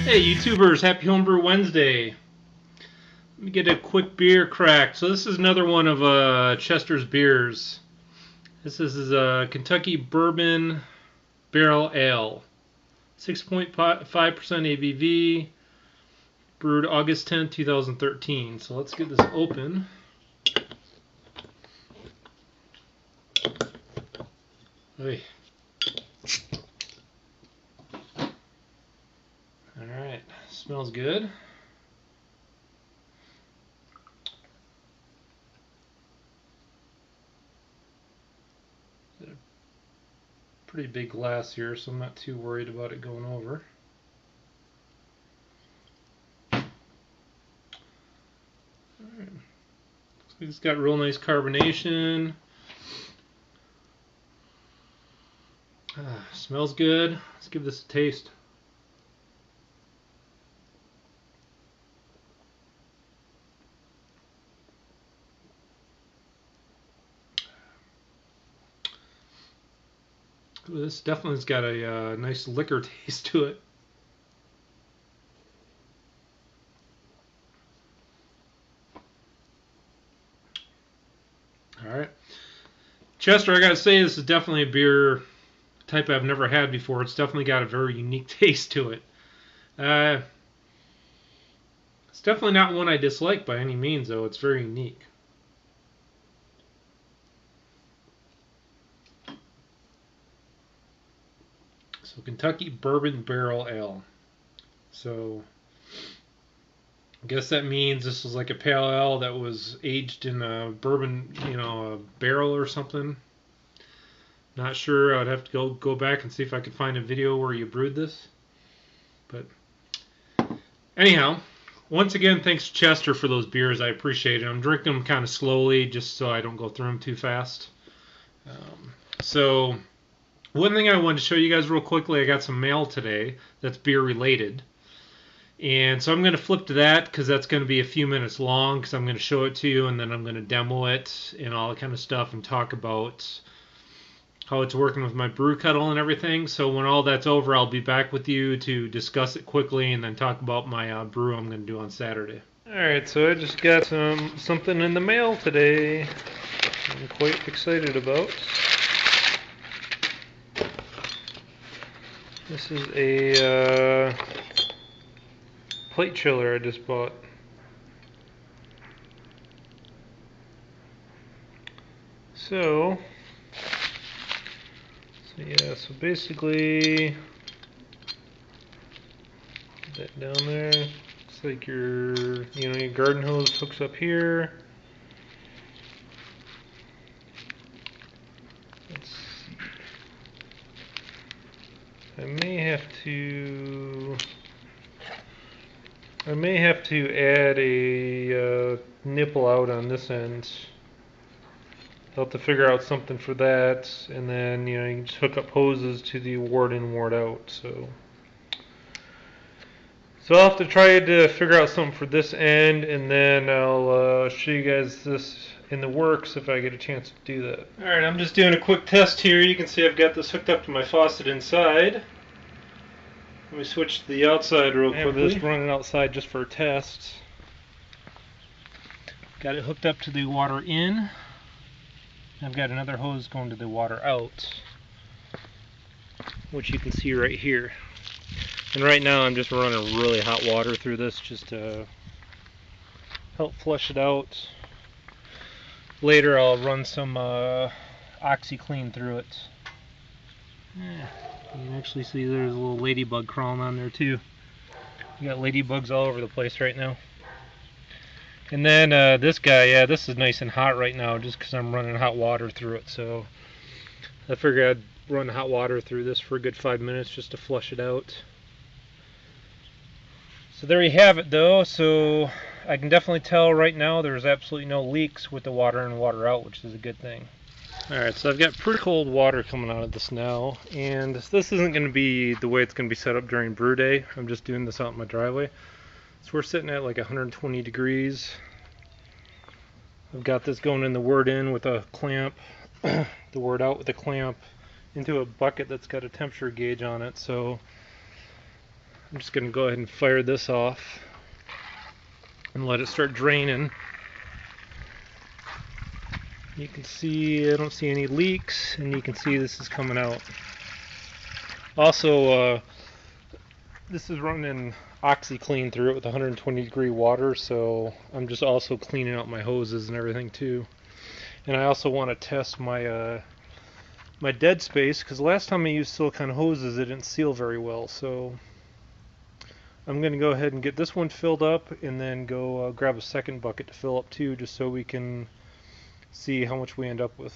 Hey YouTubers, happy Homebrew Wednesday. Let me get a quick beer cracked. So this is another one of Chester's beers. This is a Kentucky Bourbon Barrel Ale. 6.5% ABV. Brewed August 10, 2013. So let's get this open. Oy. Alright, smells good. Pretty big glass here, so I'm not too worried about it going over. Alright. It's got real nice carbonation. Smells good. Let's give this a taste. Ooh, this definitely has got a nice liquor taste to it. Alright. Chester, I gotta say, this is definitely a beer type I've never had before. It's definitely got a very unique taste to it. It's definitely not one I dislike by any means, though. It's very unique. So Kentucky Bourbon Barrel Ale. So I guess that means this was like a pale ale that was aged in a bourbon, a barrel or something. Not sure. I'd have to go back and see if I could find a video where you brewed this. But anyhow, once again, thanks to Chester for those beers. I appreciate it. I'm drinking them kind of slowly just so I don't go through them too fast. So one thing I wanted to show you guys real quickly, I got some mail today that's beer related. And so I'm going to flip to that because that's going to be a few minutes long because I'm going to show it to you and then I'm going to demo it and all that kind of stuff and talk about how it's working with my brew kettle and everything. So when all that's over, I'll be back with you to discuss it quickly and then talk about my brew I'm going to do on Saturday. Alright, so I just got something in the mail today I'm quite excited about. This is a plate chiller I just bought. So so basically, put that down there. Looks like your garden hose hooks up here. Let's see. I may have to add a nipple out on this end. I'll have to figure out something for that, and then you can just hook up hoses to the ward in, ward out. So I'll have to try to figure out something for this end, and then I'll show you guys this in the works if I get a chance to do that. Alright, I'm just doing a quick test here. You can see I've got this hooked up to my faucet inside. Let me switch to the outside real quickly. I have this running outside just for a test. Got it hooked up to the water in. I've got another hose going to the water out, which you can see right here. And right now I'm just running really hot water through this just to help flush it out. Later I'll run some OxyClean through it. Yeah, you can actually see there's a little ladybug crawling on there too. You got ladybugs all over the place right now. And then this guy, this is nice and hot right now just because I'm running hot water through it. So I figured I'd run hot water through this for a good 5 minutes just to flush it out. So there you have it though. So I can definitely tell right now there's absolutely no leaks with the water in and water out, which is a good thing. Alright, so I've got pretty cold water coming out of this now, and this isn't going to be the way it's going to be set up during brew day. I'm just doing this out in my driveway. So we're sitting at like 120 degrees. I've got this going in the wort in with a clamp, the wort out with a clamp into a bucket that's got a temperature gauge on it. So I'm just going to go ahead and fire this off and let it start draining. You can see, I don't see any leaks, and you can see this is coming out. Also, this is running OxyClean through it with 120 degree water, so I'm just also cleaning out my hoses and everything too. And I also want to test my my dead space, because last time I used silicone hoses it didn't seal very well, so I'm going to go ahead and get this one filled up and then go grab a second bucket to fill up too, just so we can see how much we end up with.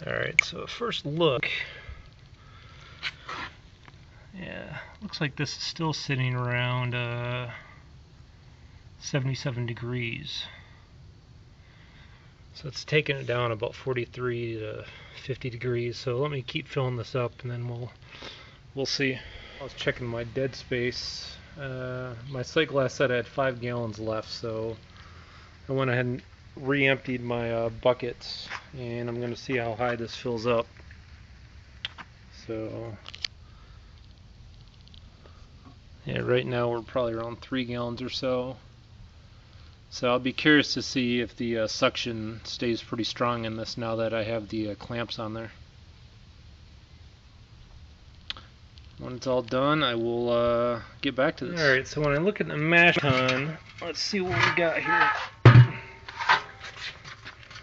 Alright, so first look. Yeah, looks like this is still sitting around 77 degrees. So it's taking it down about 43 to 50 degrees. So let me keep filling this up and then we'll see. I was checking my dead space. My sight glass said I had 5 gallons left, so I went ahead and re-emptied my buckets, and I'm going to see how high this fills up. So yeah, right now we're probably around 3 gallons or so. So I'll be curious to see if the suction stays pretty strong in this now that I have the clamps on there. When it's all done, I will get back to this. Alright, so when I look at the mash tun, let's see what we got here.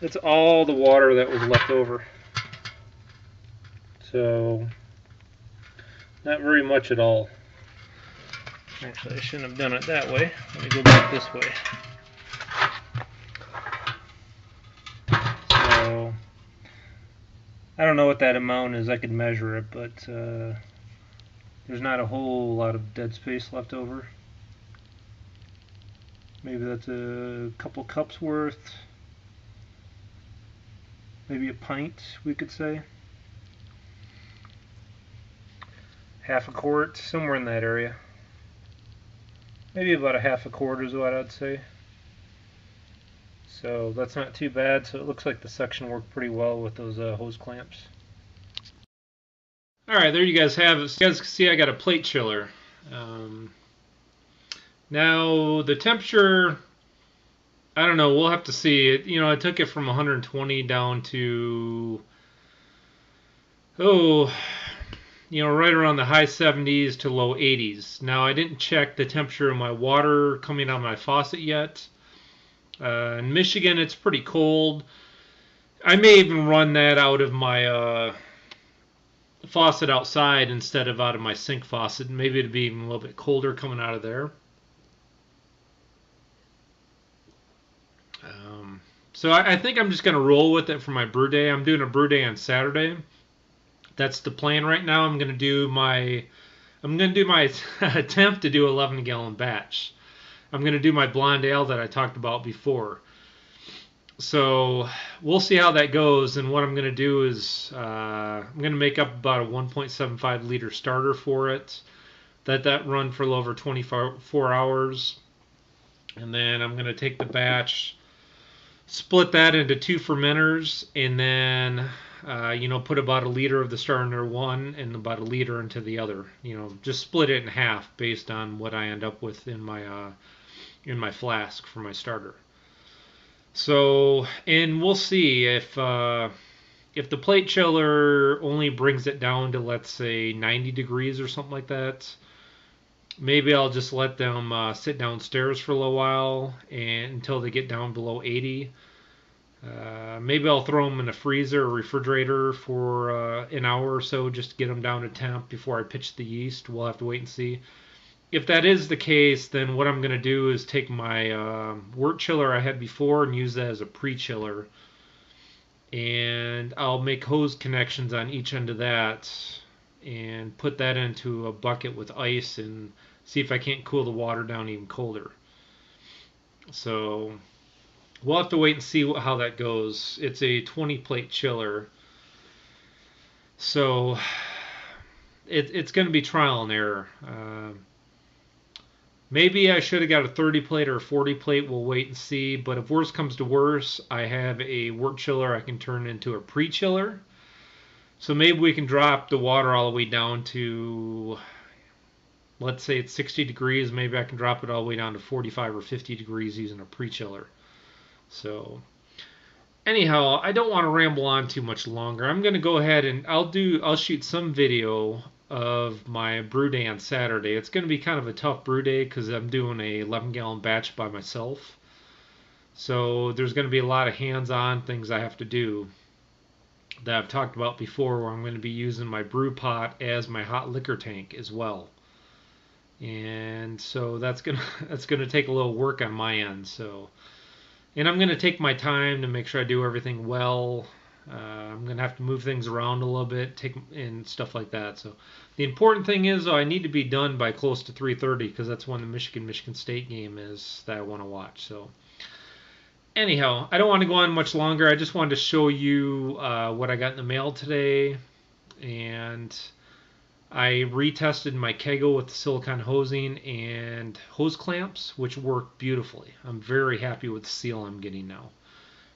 That's all the water that was left over. So, not very much at all. Actually, I shouldn't have done it that way. Let me go back this way. So, I don't know what that amount is. I could measure it, but there's not a whole lot of dead space left over. Maybe that's a couple cups worth. Maybe a pint, we could say. Half a quart, somewhere in that area. Maybe about a half a quart is what I'd say. So that's not too bad. So it looks like the suction worked pretty well with those hose clamps. Alright, there you guys have it. So you guys can see I got a plate chiller. Now the temperature, I don't know, we'll have to see it. You know, I took it from 120 down to, right around the high 70s to low 80s. Now I didn't check the temperature of my water coming out of my faucet yet. In Michigan it's pretty cold. I may even run that out of my faucet outside instead of out of my sink faucet. Maybe it'd be even a little bit colder coming out of there. So I think I'm just going to roll with it for my brew day. I'm doing a brew day on Saturday. That's the plan right now. I'm going to do my attempt to do 11-gallon batch. I'm going to do my blonde ale that I talked about before. So we'll see how that goes, and what I'm going to do is I'm going to make up about a 1.75 liter starter for it. That run for a little over 24 hours, and then I'm going to take the batch, split that into 2 fermenters, and then put about a liter of the starter into one and about a liter into the other. Just split it in half based on what I end up with in my flask for my starter. So, and we'll see if the plate chiller only brings it down to, let's say, 90 degrees or something like that. Maybe I'll just let them sit downstairs for a little while until they get down below 80. Maybe I'll throw them in a freezer or refrigerator for an hour or so just to get them down to temp before I pitch the yeast. We'll have to wait and see. If that is the case, then what I'm going to do is take my wort chiller I had before and use that as a pre-chiller. And I'll make hose connections on each end of that and put that into a bucket with ice and see if I can't cool the water down even colder. So we'll have to wait and see how that goes. It's a 20 plate chiller. So it's going to be trial and error. Maybe I should have got a 30 plate or a 40 plate. We'll wait and see. But if worse comes to worse, I have a wort chiller I can turn into a pre-chiller. So maybe we can drop the water all the way down to let's say it's 60 degrees, maybe I can drop it all the way down to 45 or 50 degrees using a pre-chiller. So anyhow, I don't want to ramble on too much longer. I'm going to go ahead and I'll shoot some video of my brew day on Saturday. It's going to be kind of a tough brew day because I'm doing a 11-gallon batch by myself. So there's going to be a lot of hands-on things I have to do that I've talked about before, where I'm going to be using my brew pot as my hot liquor tank as well. And so that's gonna take a little work on my end. So, and I'm gonna take my time to make sure I do everything well. I'm gonna have to move things around a little bit, take and stuff like that. So, the important thing is, though, I need to be done by close to 3:30 because that's when the Michigan State game is that I want to watch. So, anyhow, I don't want to go on much longer. I just wanted to show you what I got in the mail today, and I retested my keggle with the silicone hosing and hose clamps, which work beautifully. I'm very happy with the seal I'm getting now.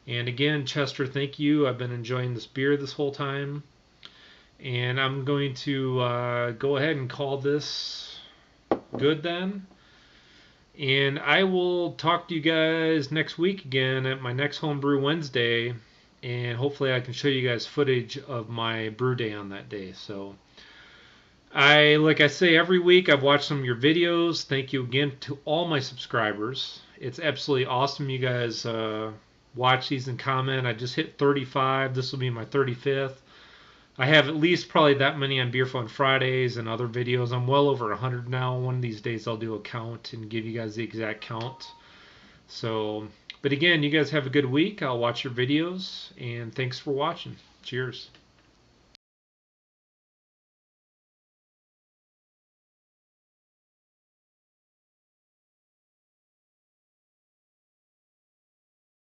And again, Chester, thank you. I've been enjoying this beer this whole time. And I'm going to go ahead and call this good then. And I will talk to you guys next week again at my next Homebrew Wednesday. And hopefully I can show you guys footage of my brew day on that day. So, like I say every week, I've watched some of your videos. Thank you again to all my subscribers. It's absolutely awesome you guys watch these and comment. I just hit 35. This will be my 35th. I have at least probably that many on Beer Fun Fridays and other videos. I'm well over 100 now. One of these days I'll do a count and give you guys the exact count. So, but again, you guys have a good week. I'll watch your videos, and thanks for watching. Cheers.